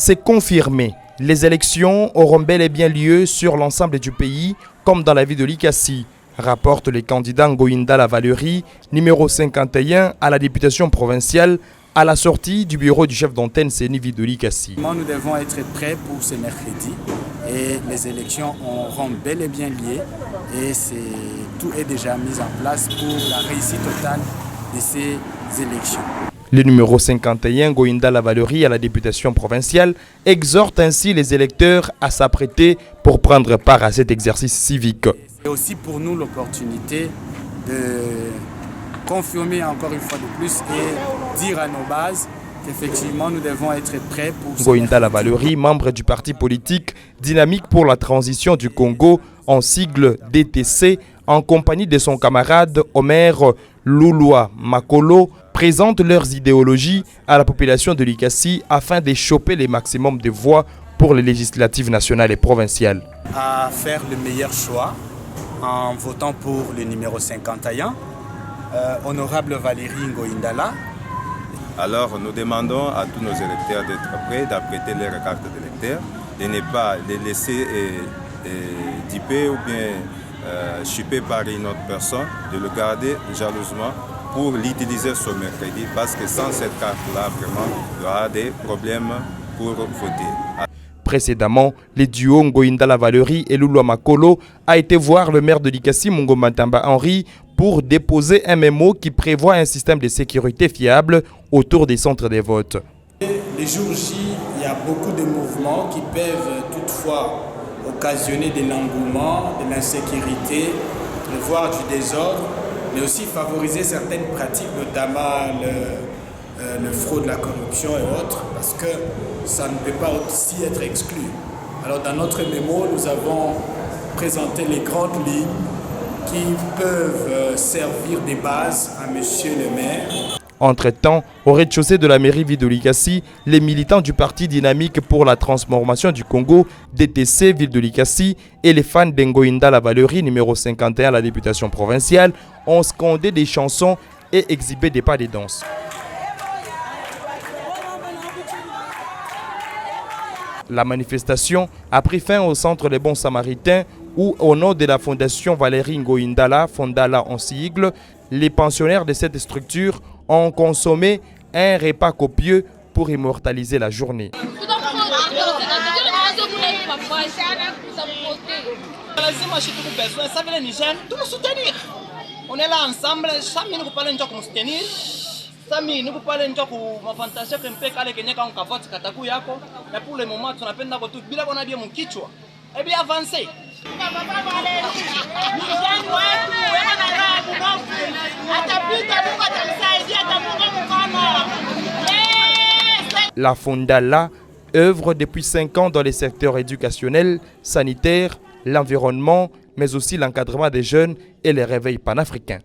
C'est confirmé. Les élections auront bel et bien lieu sur l'ensemble du pays, comme dans la ville de Likasi, rapporte le candidat Ngoïndala Valerie, numéro 51 à la députation provinciale, à la sortie du bureau du chef d'antenne CNV de Likasi. Nous devons être prêts pour ce mercredi et les élections auront bel et bien lieu et tout est déjà mis en place pour la réussite totale de ces élections. Le numéro 51, Ngoïndala Valerie, à la députation provinciale, exhorte ainsi les électeurs à s'apprêter pour prendre part à cet exercice civique. C'est aussi pour nous l'opportunité de confirmer encore une fois de plus et dire à nos bases qu'effectivement nous devons être prêts pour ce Ngoïndala Valerie, membre du parti politique Dynamique pour la transition du Congo, en sigle DTC, en compagnie de son camarade Omer Louloua Makolo, présentent leurs idéologies à la population de Likasi afin de choper le maximum de voix pour les législatives nationales et provinciales. À faire le meilleur choix en votant pour le numéro 51, honorable Valérie Ngoïndala. Alors nous demandons à tous nos électeurs d'être prêts, d'apprêter leurs cartes d'électeurs, de ne pas les laisser typer ou bien chipper par une autre personne, de le garder jalousement pour l'utiliser ce mercredi, parce que sans cette carte-là, vraiment, il y aura des problèmes pour voter. Précédemment, les duos Ngoïndala Valerie et Louloua Makolo a été voir le maire de Likasi, Mungo Matamba Henri, pour déposer un mémo qui prévoit un système de sécurité fiable autour des centres de vote. Les jours J, il y a beaucoup de mouvements qui peuvent toutefois occasionner de l'engouement, de l'insécurité, voire du désordre, mais aussi favoriser certaines pratiques, notamment le fraude, la corruption et autres, parce que ça ne peut pas aussi être exclu. Alors dans notre mémo, nous avons présenté les grandes lignes qui peuvent servir de base à monsieur le maire. Entre-temps, au rez-de-chaussée de la mairie ville de Likasi, les militants du parti Dynamique pour la transformation du Congo, DTC, ville de Likasi, et les fans d'Ngoïndala Valerie, numéro 51 à la députation provinciale, ont scandé des chansons et exhibé des pas de danse. La manifestation a pris fin au centre des Bons Samaritains où, au nom de la fondation Valérie Ngoïndala, Fondala en sigle, les pensionnaires de cette structure ont consommé un repas copieux pour immortaliser la journée. On est là ensemble, Sami nous parle de nous soutenir. Sami nous parle de ma fantastique un peu calé que nyaka on kavote kataku yako. Mais pour le moment, tunapenda kwa tout bila kuna dia mkichwa. Et bien avancer. La Fondala œuvre depuis 5 ans dans les secteurs éducationnels, sanitaires, l'environnement, mais aussi l'encadrement des jeunes et les réveils panafricains.